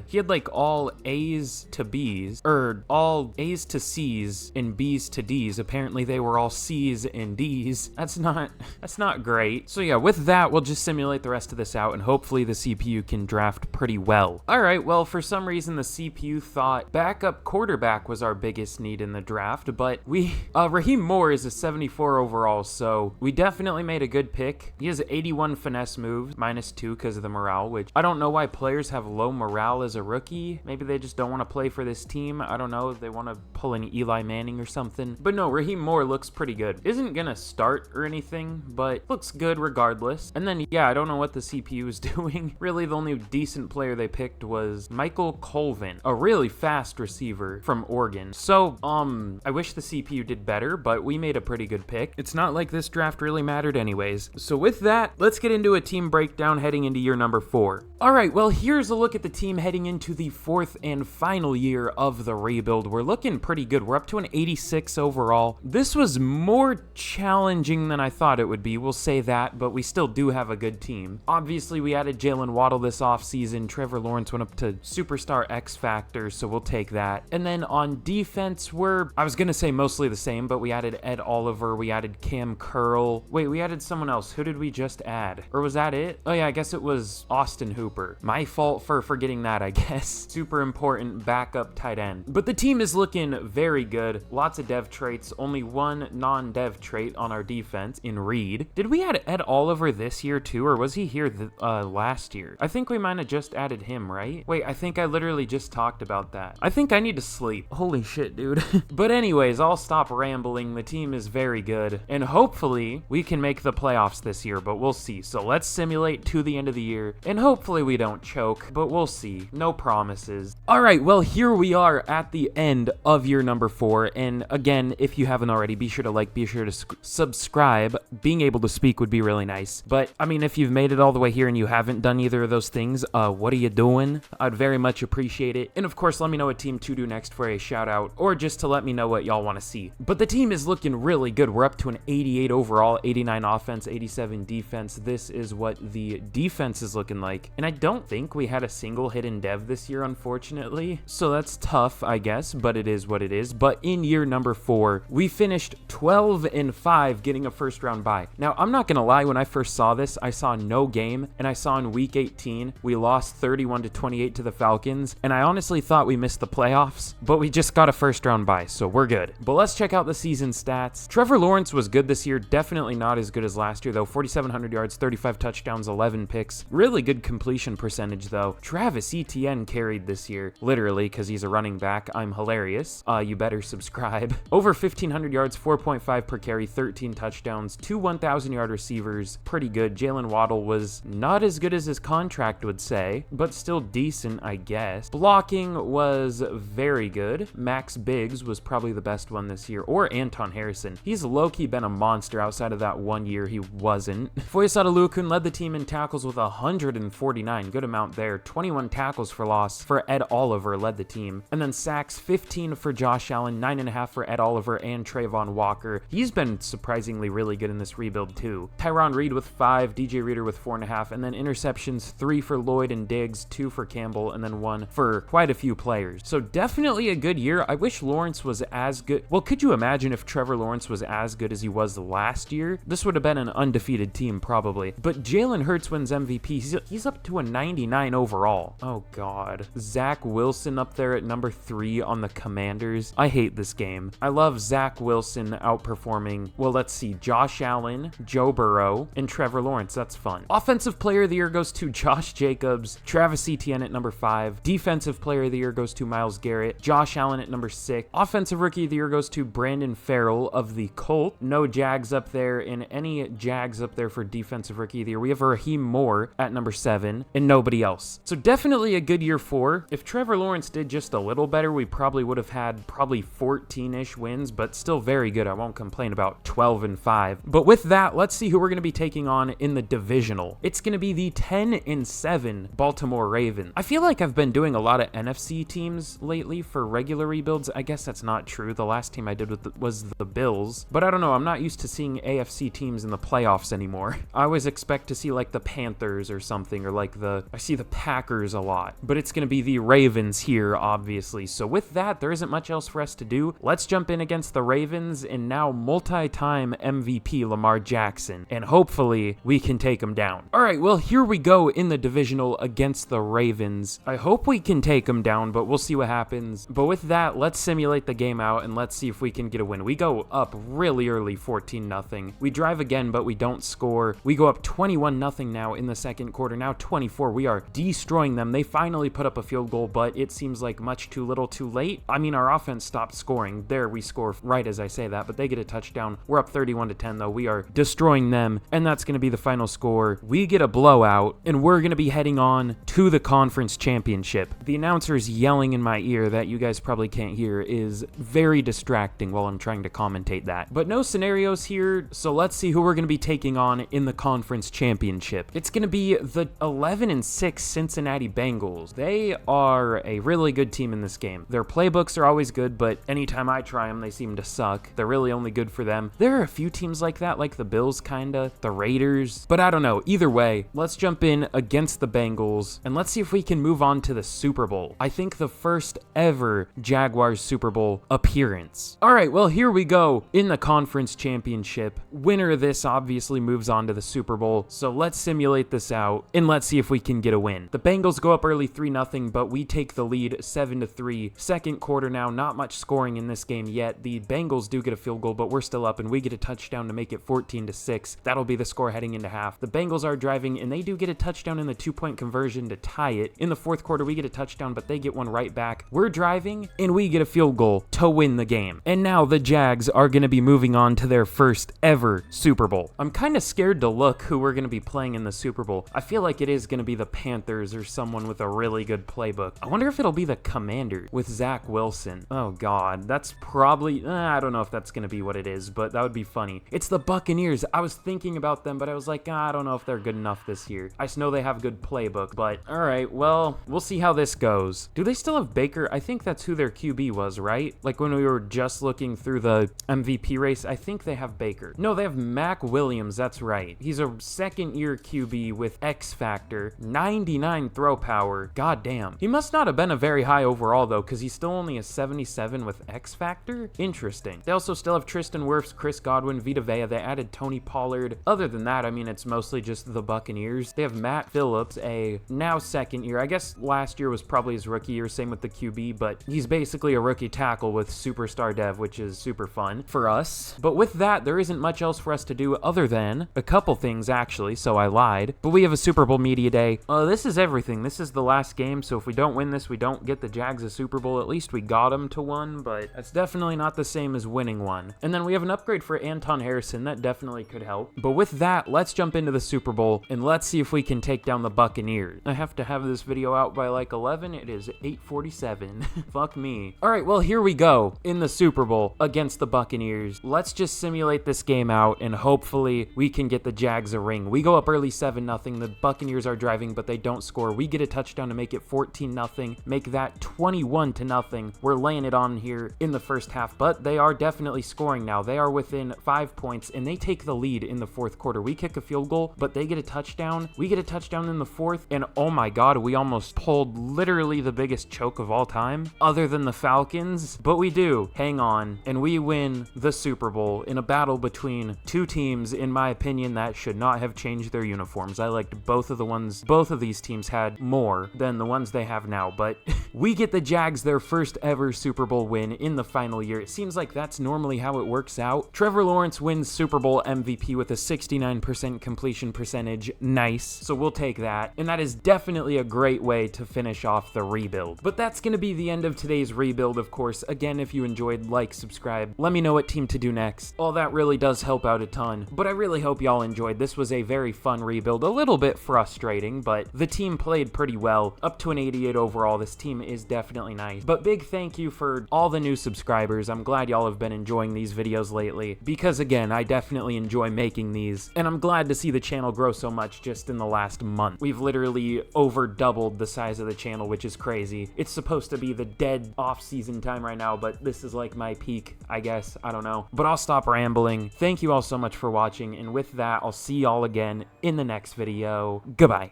he had like all A's to B's, or all A's to C's and B's to D's. Apparently they were all C's and D's. That's not great. So yeah, with that, we'll just simulate the rest of this out, and hopefully the CPU can draft pretty well. All right, well, for some reason the CPU thought backup quarterback was our biggest need in the draft, but Raheem Moore is a 74 overall, so we definitely made a good pick. He has 81 finesse moves, -2 because of the morale, which I don't know why players have low morale as a rookie. Maybe they just don't want to play for this team. I don't know. They want to pull an Eli Manning or something. But no, Raheem Moore looks pretty good. Isn't gonna start or anything, but looks good regardless. And then, yeah, I don't know what the CPU is doing. Really, the only decent player they picked was Michael Colvin, a really fast receiver from Oregon. So, I wish the CPU did better, but we made a pretty good pick. It's not like this draft really mattered anyways. So with that, let's get into a team breakdown heading into year number 4. All right, well, here's a look at the team heading into the 4th and final year of the rebuild. We're looking pretty good. We're up to an 86 overall. This was more challenging than I thought it would be, we'll say that, but we still do have a good team. Obviously, we added Jalen Waddle this offseason. Trevor Lawrence went up to Superstar X Factor, so we'll take that. And then on defense, I was going to say mostly the same, but we added Ed Oliver, we added Cam Curl. Wait, we added someone else. Who did we just add? Or was that it? Oh yeah, I guess it was Austin Hooper. My fault for forgetting that, I guess. Super important backup tight end. But the team is looking very good. Lots of dev traits, only one non-dev trait on our defense in Reed. Did we add Ed Oliver this year too, or was he here last year? I think we might have just added him, right? Wait, I think I literally just talked about that. I think I need to sleep. Holy shit, dude. But anyways, I'll stop rambling. The team is very good, and hopefully we can make the playoffs this year, but we'll see. So let's simulate to the end of the year, and hopefully we don't choke, but we'll see. No promises. All right, well, here we are at the end of year number 4, and again, if you haven't already, be sure to like, be sure to subscribe. Being able to speak would be really nice, but I mean, if you've made it all the way here and you haven't done either of those things, what are you doing? I'd very much appreciate it. And of course, let me know what team to do next for a shout out, or just to let me know what y'all want to see. But the team is looking really good. We're up to an 88 overall, 89 offense, 87 defense. This is what the defense is looking like, and I don't think we had a single hidden dev this year, unfortunately, so that's tough, I guess, but it is what it is. But in year number 4, we finished 12-5, getting a first round bye. Now, I'm not gonna lie, when I first saw this, I saw no game, and I saw in week 18 we lost 31-28 to the Falcons, and I honestly thought we missed the playoffs, but we just got a first round bye, so we're good. But let's check out the season stats. Trevor Lawrence was good this year, definitely not as good as last year though. 4,700 yards, 35 touchdowns, 11 picks, really good completion percentage though. Travis Etienne carried this year, literally, because he's a running back. I'm hilarious. You better subscribe. Over 1,500 yards, 4 4.5 per carry, 13 touchdowns, 2 1,000-yard receivers. Pretty good. Jalen Waddle was not as good as his contract would say, but still decent, I guess. Blocking was very good. Max Biggs was probably the best one this year, or Anton Harrison. He's low-key been a monster outside of that 1 year he wasn't. Foyesade Oluokun led the team in tackles with 149. Good amount there. 21 tackles for loss for Ed Oliver led the team. And then sacks, 15 for Josh Allen, 9.5 for Ed Oliver and Trayvon Walker. He's been surprisingly really good in this rebuild too. Tyron Reed with 5, DJ Reader with 4.5, and then interceptions, 3 for Lloyd and Diggs, 2 for Campbell, and then 1 for quite a few players. So definitely a good year. I wish Lawrence was as good. Well, could you imagine if Trevor Lawrence was as good as he was last year? This would have been an undefeated team probably. But Jalen Hurts wins MVP. He's up to a 99 overall. Oh God. Zach Wilson up there at number 3 on the Commanders. I hate this game. I love Zach Wilson outperforming, well, let's see, Josh Allen, Joe Burrow, and Trevor Lawrence. That's fun. Offensive Player of the Year goes to Josh Jacobs, Travis Etienne at number 5. Defensive Player of the Year goes to Myles Garrett, Josh Allen at number 6. Offensive Rookie of the Year goes to Brandon Farrell of the Colts. No Jags up there, and any Jags up there for Defensive Rookie of the Year. We have Raheem Moore at number 7, and nobody else. So definitely a good year for. If Trevor Lawrence did just a little better, we probably would have had 14-ish wins, but still very good. I won't complain about 12-5. But with that, let's see who we're going to be taking on in the divisional. It's going to be the 10-7 Baltimore Ravens. I feel like I've been doing a lot of NFC teams lately for regular rebuilds. I guess that's not true. The last team I did was the Bills, but I don't know. I'm not used to seeing AFC teams in the playoffs anymore. I always expect to see like the Panthers or something, or like I see the Packers a lot, but it's going to be the Ravens here, obviously. So with that, there isn't much else for us to do. Let's jump in against the Ravens and now multi-time MVP Lamar Jackson, and hopefully we can take him down. All right, well, here we go in the divisional against the Ravens. I hope we can take him down, but we'll see what happens. But with that, let's simulate the game out and let's see if we can get a win. We go up really early, 14-0. We drive again, but we don't score. We go up 21-0 now in the second quarter. Now 24. We are destroying them. They finally put up a field goal, but it seems like much too little too late. I mean, our offense stopped scoring. There, we score right as I say that, but they get a touchdown. We're up 31-10 though. We are destroying them, and that's going to be the final score. We get a blowout, and we're going to be heading on to the conference championship. The announcer's yelling in my ear that you guys probably can't hear is very distracting while I'm trying to commentate that. But no scenarios here, so let's see who we're going to be taking on in the conference championship. It's going to be the 11-6 Cincinnati Bengals. They are a really good team in this game. Their playbooks are always good, but anytime I try them, they seem to suck. They're really only good for them. There are a few teams like that, like the Bills kinda, the Raiders, but I don't know. Either way, let's jump in against the Bengals, and let's see if we can move on to the Super Bowl. I think the first ever Jaguars Super Bowl appearance. All right, well, here we go in the conference championship. Winner of this obviously moves on to the Super Bowl, so let's simulate this out, and let's see if we can get a win. The Bengals go up early 3-0, but we take the lead 7-3. Second quarter now, not much scoring in this game yet. The Bengals do get a field goal, but we're still up, and we get a touchdown to make it 14-6. That'll be the score heading into half. The Bengals are driving, and they do get a touchdown in the 2-point conversion to tie it. In the fourth quarter, we get a touchdown, but they get one right back. We're driving, and we get a field goal to win the game. And now the Jags are going to be moving on to their first ever Super Bowl. I'm kind of scared to look who we're going to be playing in the Super Bowl. I feel like it is going to be the Panthers or someone with a really good playbook. I wonder if it'll be the Commanders with Zach Wilson. Oh God, that's probably, I don't know if that's going to be what it is, but that would be funny. It's the Buccaneers. I was thinking about them, but I was like, I don't know if they're good enough this year. I just know they have a good playbook, but all right, well, we'll see how this goes. Do they still have Baker? I think that's who their QB was, right? Like when we were just looking through the MVP race, I think they have Baker. No, they have Mac Williams. That's right. He's a second-year QB with X Factor, 99 throw power. God damn. He must not have been a very high overall, though, because he's still only a 77 with X Factor? Interesting. They also still have Tristan Wirfs, Chris Godwin, Vita Vea. They added Tony Pollard. Other than that, I mean, it's mostly just the Buccaneers. They have Matt Phillips, a now second year. I guess last year was probably his rookie year, same with the QB, but he's basically a rookie tackle with superstar dev, which is super fun for us. But with that, there isn't much else for us to do other than a couple things, actually, so I lied. But we have a Super Bowl Media Day. This is everything. This is the last game, so if we don't win this, we don't get the Jags a Super Bowl. At least we got them to one, but that's definitely not the same as winning winning one. And then we have an upgrade for Anton Harrison. That definitely could help. But with that, let's jump into the Super Bowl and let's see if we can take down the Buccaneers. I have to have this video out by like 11. It is 8:47. Fuck me. All right, well, here we go in the Super Bowl against the Buccaneers. Let's just simulate this game out and hopefully we can get the Jags a ring. We go up early 7-0. The Buccaneers are driving, but they don't score. We get a touchdown to make it 14-0, make that 21-0. We're laying it on here in the first half, but they are definitely scoring now. They are within 5 points and they take the lead in the fourth quarter. We kick a field goal, but they get a touchdown. We get a touchdown in the fourth, and oh my God, we almost pulled literally the biggest choke of all time, other than the Falcons, but we do. Hang on, and we win the Super Bowl in a battle between two teams, in my opinion, that should not have changed their uniforms. I liked both of these teams had more than the ones they have now, but we get the Jags their first ever Super Bowl win in the final year. It seems like that's normally how it works out. Trevor Lawrence wins Super Bowl MVP with a 69% completion percentage. Nice. So we'll take that. And that is definitely a great way to finish off the rebuild. But that's going to be the end of today's rebuild, of course. Again, if you enjoyed, like, subscribe. Let me know what team to do next. All that really does help out a ton. But I really hope y'all enjoyed. This was a very fun rebuild. A little bit frustrating, but the team played pretty well. Up to an 88 overall. This team is definitely nice. But big thank you for all the new subscribers. I'm glad y'all have been enjoying these videos lately because, again, I definitely enjoy making these, and I'm glad to see the channel grow so much just in the last month. We've literally over doubled the size of the channel, which is crazy. It's supposed to be the dead off-season time right now, but this is like my peak, I guess. I don't know. But I'll stop rambling. Thank you all so much for watching, and with that, I'll see y'all again in the next video. Goodbye.